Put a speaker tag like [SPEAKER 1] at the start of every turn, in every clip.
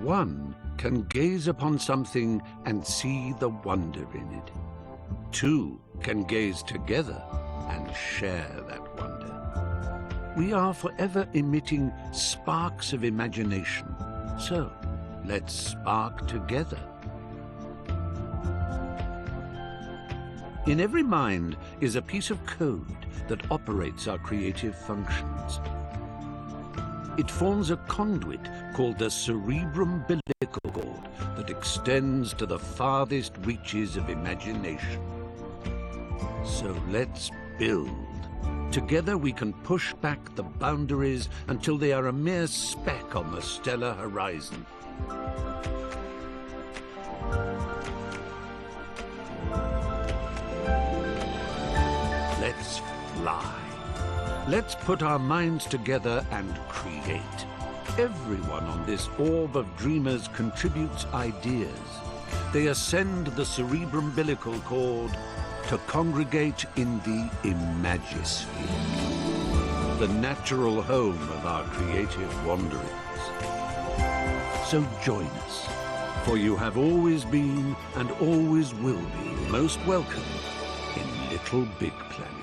[SPEAKER 1] One can gaze upon something and see the wonder in it. Two can gaze together and share that wonder. We are forever emitting sparks of imagination, so let's spark together. In every mind is a piece of code that operates our creative functions. It forms a conduit called the cerebrum umbilical cord that extends to the farthest reaches of imagination. So let's build. Together we can push back the boundaries until they are a mere speck on the stellar horizon. Let's fly. Let's put our minds together and create. Everyone on this orb of dreamers contributes ideas. They ascend the cerebrum umbilical cord to congregate in the Imagisphere, the natural home of our creative wanderings. So join us, for you have always been and always will be most welcome in Little Big Planet.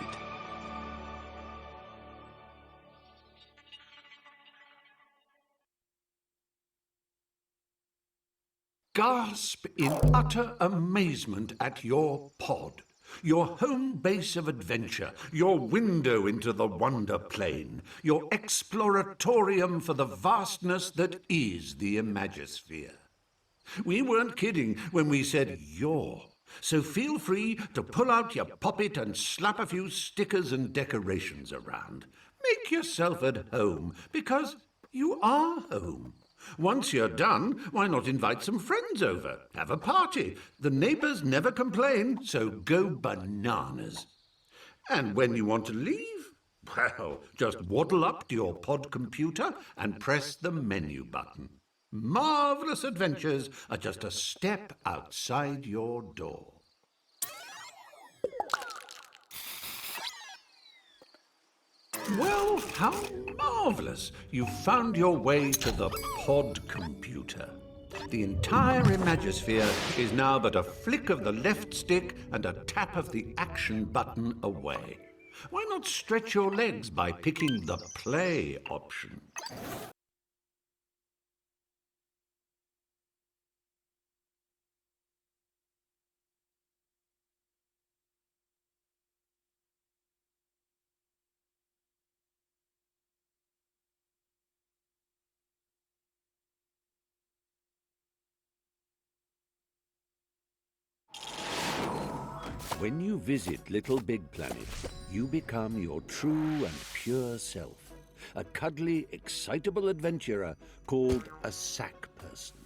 [SPEAKER 1] Gasp in utter amazement at your pod, your home base of adventure, your window into the wonder plane, your exploratorium for the vastness that is the Imagisphere. We weren't kidding when we said your, so feel free to pull out your poppet and slap a few stickers and decorations around. Make yourself at home, because you are home. Once you're done, why not invite some friends over? Have a party. The neighbors never complain, so go bananas. And when you want to leave, well, just waddle up to your pod computer and press the menu button. Marvelous adventures are just a step outside your door. Well, how marvelous! You found your way to the pod computer. The entire Imagisphere is now but a flick of the left stick and a tap of the action button away. Why not stretch your legs by picking the play option? When you visit Little Big Planet, you become your true and pure self, a cuddly, excitable adventurer called a sack person.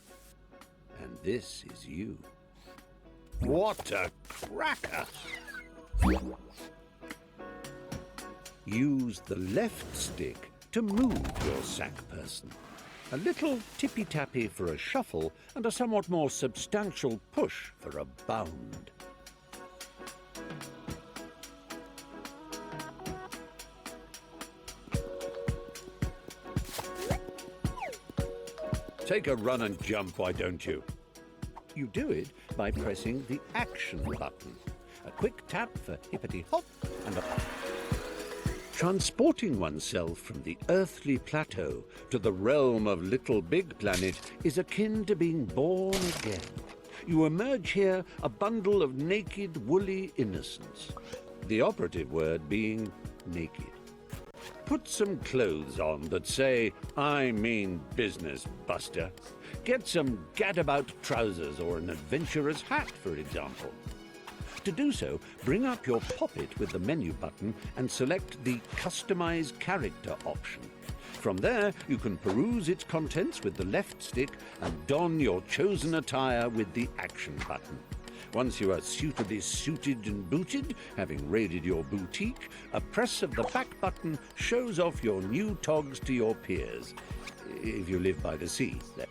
[SPEAKER 1] And this is you. What a cracker! Use the left stick to move your sack person. A little tippy-tappy for a shuffle and a somewhat more substantial push for a bound. Take a run and jump, why don't you? You do it by pressing the action button. A quick tap for hippity-hop and a... Transporting oneself from the earthly plateau to the realm of Little Big Planet is akin to being born again. You emerge here a bundle of naked, woolly innocence. The operative word being naked. Put some clothes on that say, "I mean business, Buster." Get some gadabout trousers or an adventurer's hat, for example. To do so, bring up your poppet with the menu button and select the Customize Character option. From there, you can peruse its contents with the left stick and don your chosen attire with the action button. Once you are suitably suited and booted, having raided your boutique, a press of the back button shows off your new togs to your peers. If you live by the sea, then.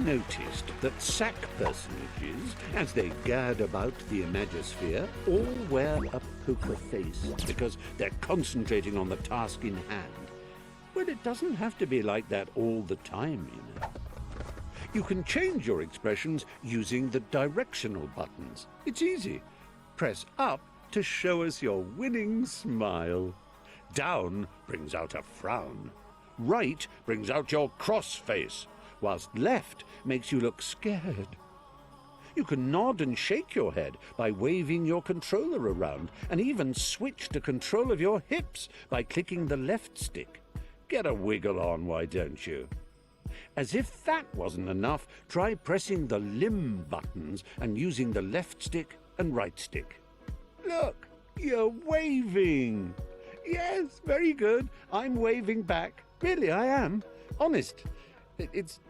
[SPEAKER 1] Noticed that sack personages, as they gad about the Imagisphere, all wear a poker face because they're concentrating on the task in hand. Well, it doesn't have to be like that all the time, you know. You can change your expressions using the directional buttons. It's easy. Press up to show us your winning smile. Down brings out a frown. Right brings out your cross face, whilst left makes you look scared. You can nod and shake your head by waving your controller around, and even switch to control of your hips by clicking the left stick. Get a wiggle on, why don't you? As if that wasn't enough, try pressing the limb buttons and using the left stick and right stick. Look, you're waving. Yes, very good. I'm waving back. Really, I am. Honest. It's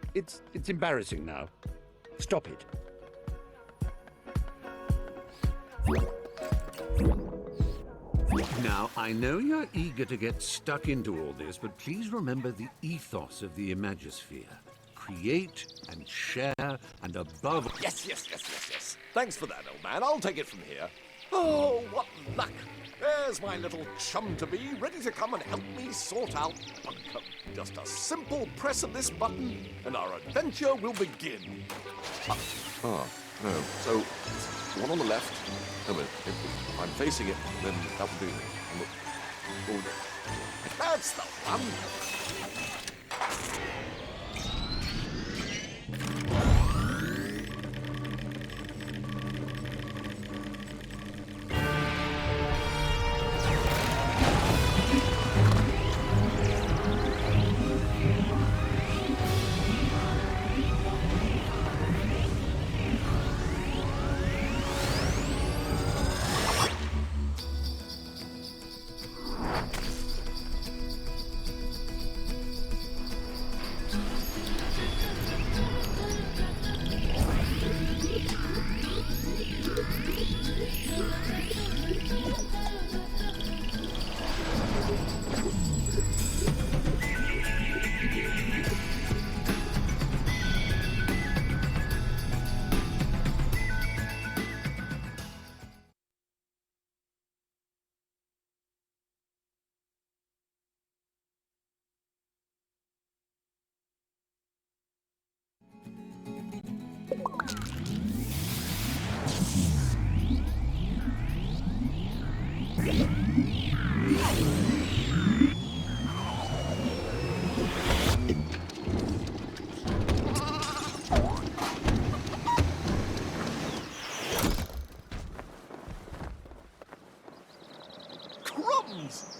[SPEAKER 1] embarrassing now. Stop it. Now, I know you're eager to get stuck into all this, but please remember the ethos of the Imagisphere. Create and share and above...
[SPEAKER 2] Yes. Thanks for that, old man. I'll take it from here. Oh, what luck. There's my little chum-to-be, ready to come and help me sort out Bunkum. Just a simple press of this button, and our adventure will begin. No. So, the one on the left. No, but if I'm facing it, then that will do. Oh, that's the one.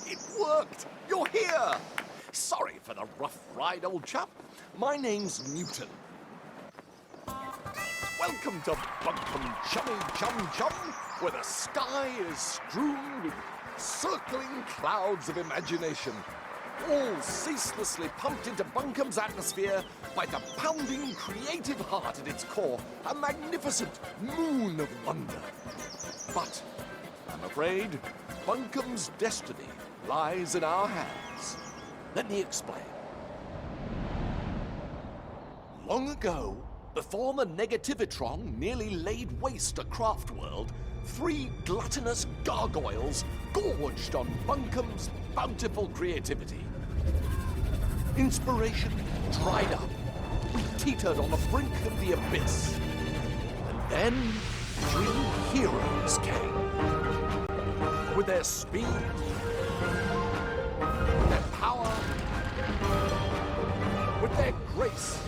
[SPEAKER 2] It worked! You're here! Sorry for the rough ride, old chap. My name's Newton. Welcome to Bunkum Chummy Chum Chum, where the sky is strewn with circling clouds of imagination, all ceaselessly pumped into Bunkum's atmosphere by the pounding creative heart at its core, a magnificent moon of wonder. But I'm afraid Bunkum's destiny lies in our hands. Let me explain. Long ago, before the Negativitron nearly laid waste a craft world, 3 gluttonous gargoyles gorged on Bunkum's bountiful creativity. Inspiration dried up. We teetered on the brink of the abyss. And then 3 heroes came. With their speed, their power, with their grace.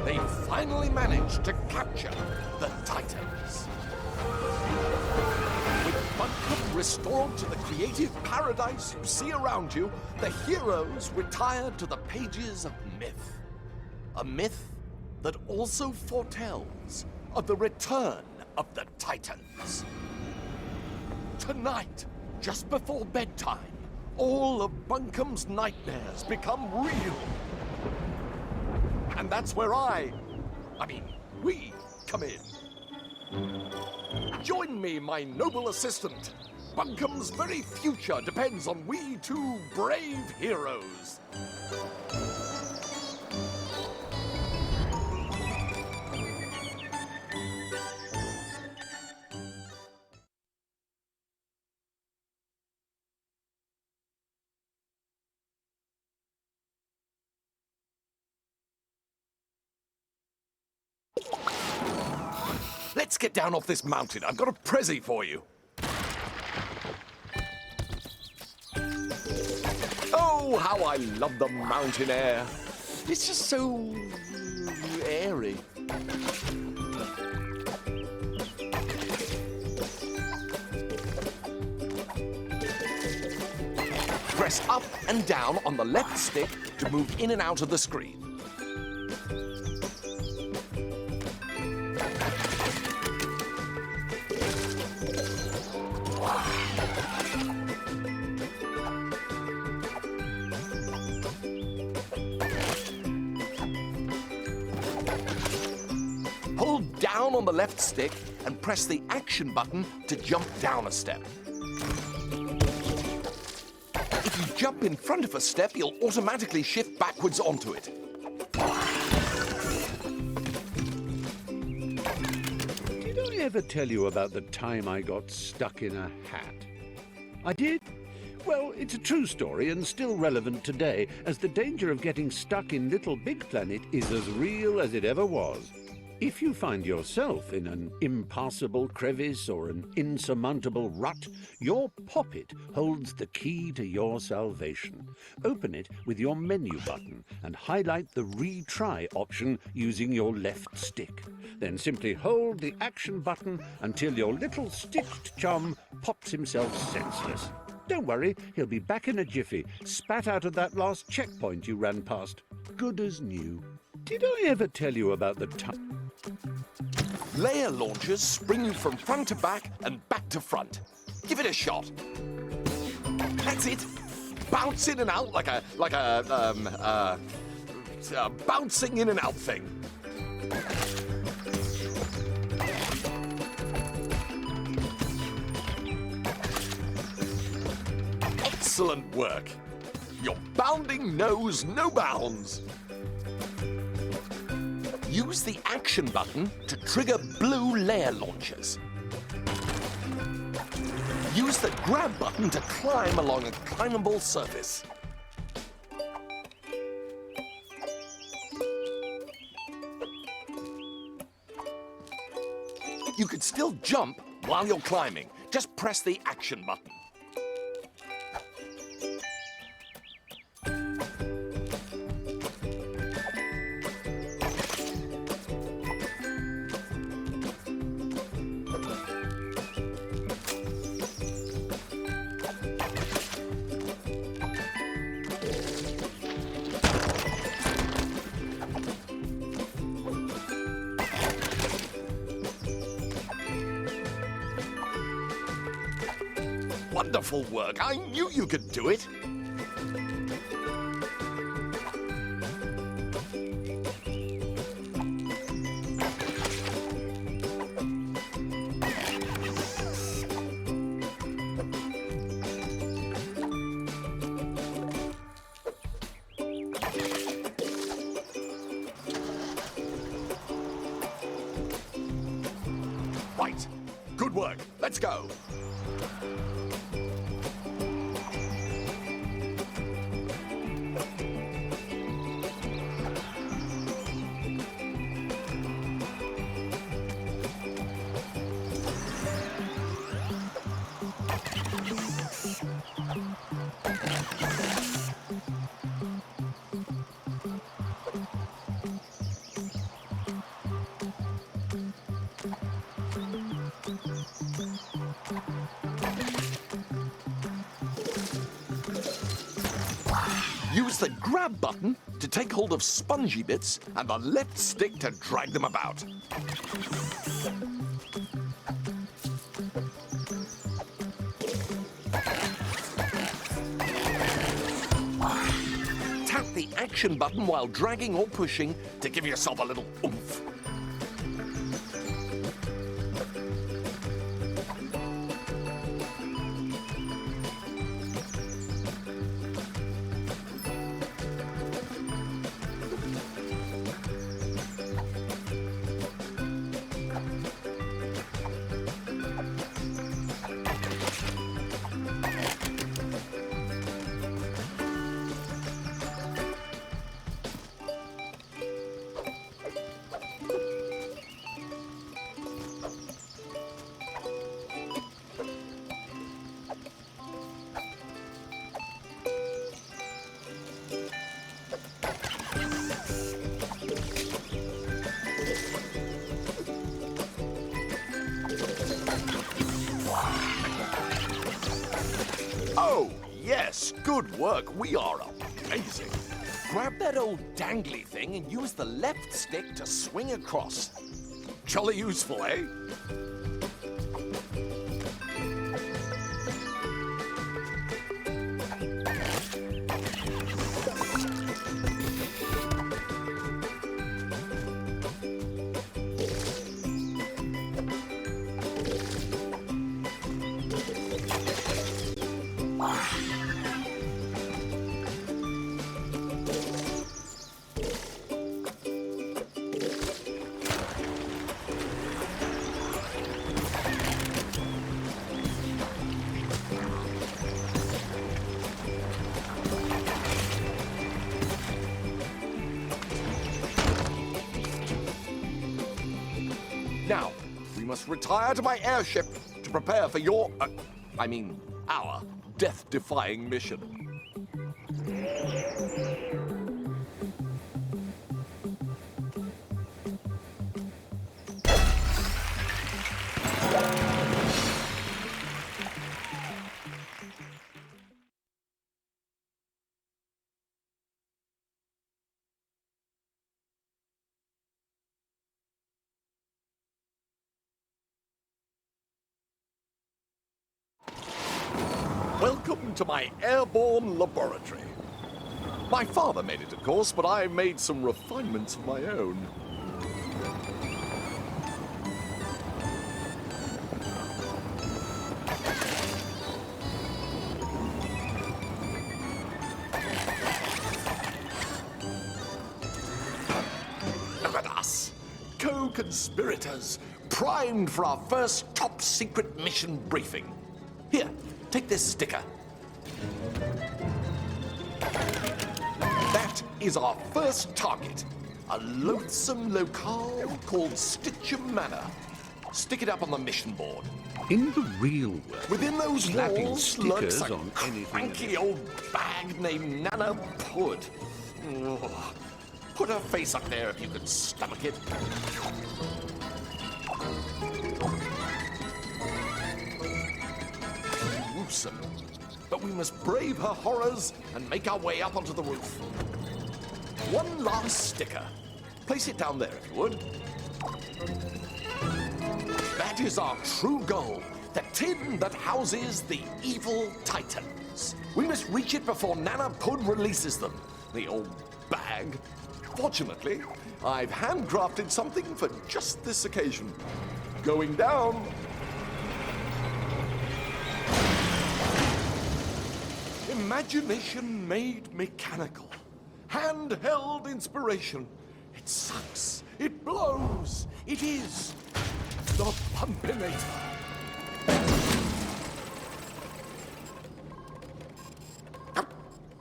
[SPEAKER 2] They finally managed to capture the Titans. With Bunkum restored to the creative paradise you see around you, the heroes retired to the pages of myth. A myth that also foretells of the return of the Titans. Tonight, just before bedtime, all of Bunkum's nightmares become real. that's where we come in. Join me, my noble assistant. Bunkum's very future depends on we two brave heroes. Let's get down off this mountain. I've got a prezi for you. Oh, how I love the mountain air. It's just so airy. Press up and down on the left stick to move in and out of the screen. Hold down on the left stick and press the action button to jump down a step. If you jump in front of a step, you'll automatically shift backwards onto it.
[SPEAKER 1] Did I ever tell you about the time I got stuck in a hat? I did? Well, it's a true story and still relevant today, as the danger of getting stuck in Little Big Planet is as real as it ever was. If you find yourself in an impassable crevice or an insurmountable rut, your poppet holds the key to your salvation. Open it with your menu button and highlight the retry option using your left stick. Then simply hold the action button until your little stitched chum pops himself senseless. Don't worry, he'll be back in a jiffy, spat out of that last checkpoint you ran past. Good as new. Did I ever tell you about the time?
[SPEAKER 2] Layer launchers spring you from front to back and back to front. Give it a shot. That's it. Bounce in and out like a bouncing in and out thing. Excellent work. Your bounding knows no bounds. Use the action button to trigger blue layer launchers. Use the grab button to climb along a climbable surface. You could still jump while you're climbing. Just press the action button. Wonderful work. I knew you could do it. Right. Good work. Let's go. Use the grab button to take hold of spongy bits and the left stick to drag them about. Tap the action button while dragging or pushing to give yourself a little oomph. Oh, yes, good work. We are amazing. Grab that old dangly thing and use the left stick to swing across. Jolly useful, eh? Now, we must retire to my airship to prepare for your, our death-defying mission. Welcome to my airborne laboratory. My father made it, of course, but I made some refinements of my own. Look at us, co-conspirators, primed for our first top-secret mission briefing. Here, take this sticker. That is our first target, a loathsome locale called Stitcher Manor. Stick it up on the mission board.
[SPEAKER 1] In the real world,
[SPEAKER 2] Within those
[SPEAKER 1] slapping
[SPEAKER 2] walls lurks
[SPEAKER 1] stickers
[SPEAKER 2] a
[SPEAKER 1] on anything
[SPEAKER 2] cranky old bag named Nana Pud. Ugh. Put her face up there if you can stomach it. Gruesome. But we must brave her horrors and make our way up onto the roof. One last sticker. Place it down there if you would. That is our true goal. The tin that houses the evil titans. We must reach it before Nana Pud releases them. The old bag. Fortunately, I've handcrafted something for just this occasion. Going down. Imagination made mechanical. Handheld inspiration. It sucks. It blows. It is the Pumpinator.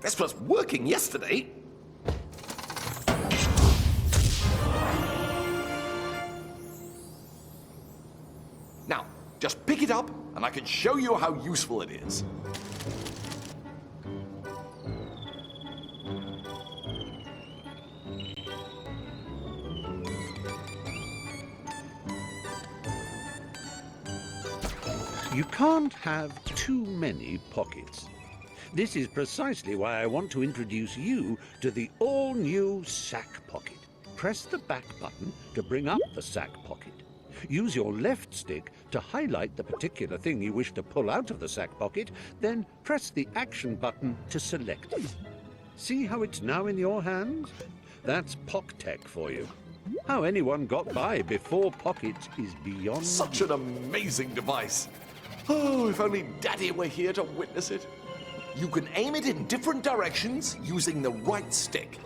[SPEAKER 2] This was working yesterday. Now, just pick it up and I can show you how useful it is.
[SPEAKER 1] You can't have too many pockets. This is precisely why I want to introduce you to the all-new sack pocket. Press the back button to bring up the sack pocket. Use your left stick to highlight the particular thing you wish to pull out of the sack pocket, then press the action button to select it. See how it's now in your hands? That's POC for you. How anyone got by before pockets is beyond
[SPEAKER 2] Such
[SPEAKER 1] me.
[SPEAKER 2] an amazing device. Oh, if only Daddy were here to witness it. You can aim it in different directions using the right stick.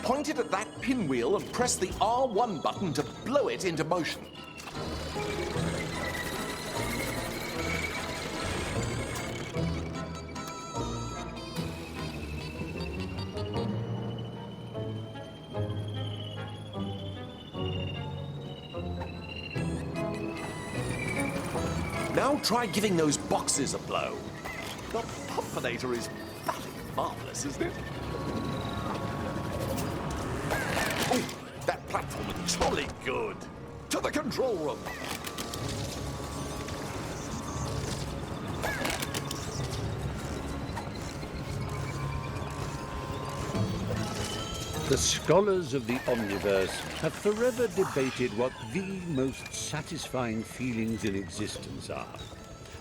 [SPEAKER 2] Point it at that pinwheel and press the R1 button to blow it into motion. Now try giving those boxes a blow. The Pumpinator is bloody marvelous, isn't it? Oh, that platform is jolly good. To the control room.
[SPEAKER 1] The scholars of the Omniverse have forever debated what the most satisfying feelings in existence are.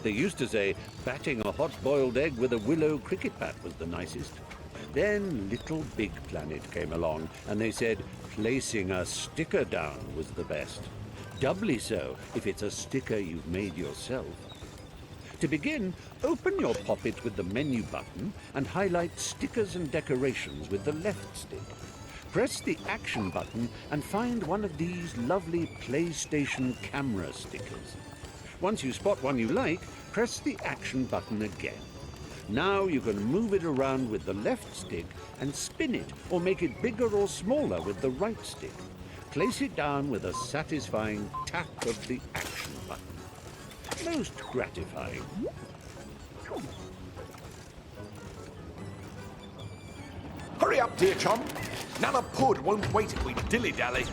[SPEAKER 1] They used to say batting a hot-boiled egg with a willow cricket bat was the nicest. Then Little Big Planet came along, and they said placing a sticker down was the best. Doubly so if it's a sticker you've made yourself. To begin, open your Pop-It with the menu button and highlight stickers and decorations with the left stick. Press the action button and find one of these lovely PlayStation camera stickers. Once you spot one you like, press the action button again. Now you can move it around with the left stick and spin it or make it bigger or smaller with the right stick. Place it down with a satisfying tap of the action button. Most gratifying.
[SPEAKER 2] Hurry up, dear chum. Nana Pud won't wait if we dilly-dally.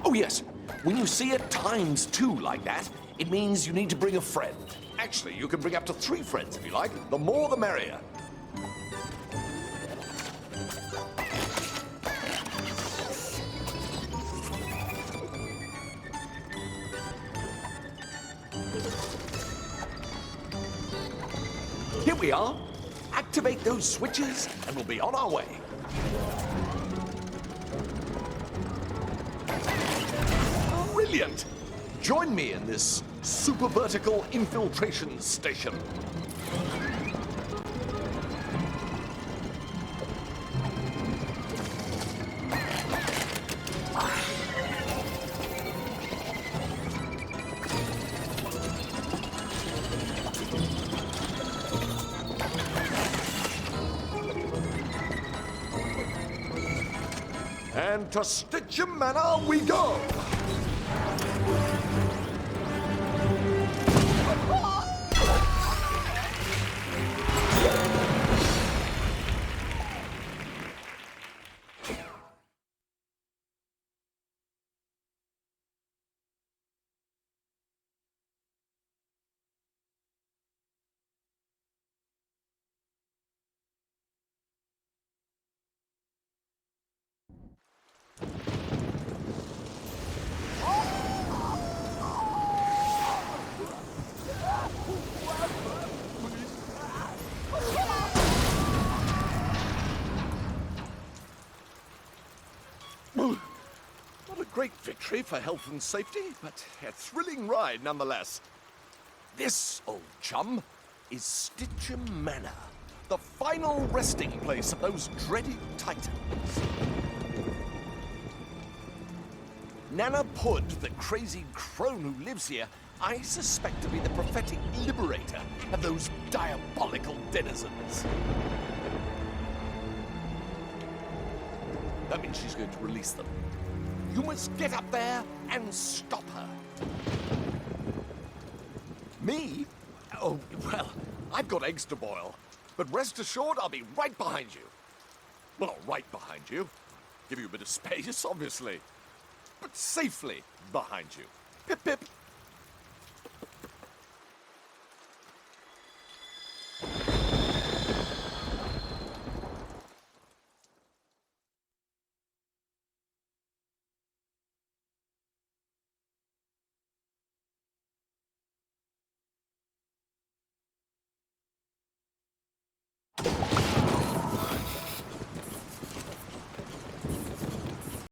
[SPEAKER 2] Oh yes, when you see it ×2 like that, it means you need to bring a friend. Actually, you can bring up to 3 friends if you like. The more the merrier. Here we are. Activate those switches and we'll be on our way. Brilliant! Join me in this super vertical infiltration station. And to Stitchem Manor we go! Not a great victory for health and safety, but a thrilling ride nonetheless. This, old chum, is Stitchem Manor, the final resting place of those dreaded titans. Nana Pud, the crazy crone who lives here, I suspect to be the prophetic liberator of those diabolical denizens. That means she's going to release them. You must get up there and stop her. Me? Oh, well, I've got eggs to boil. But rest assured, I'll be right behind you. Well, not right behind you. Give you a bit of space, obviously. But safely behind you. Pip, pip.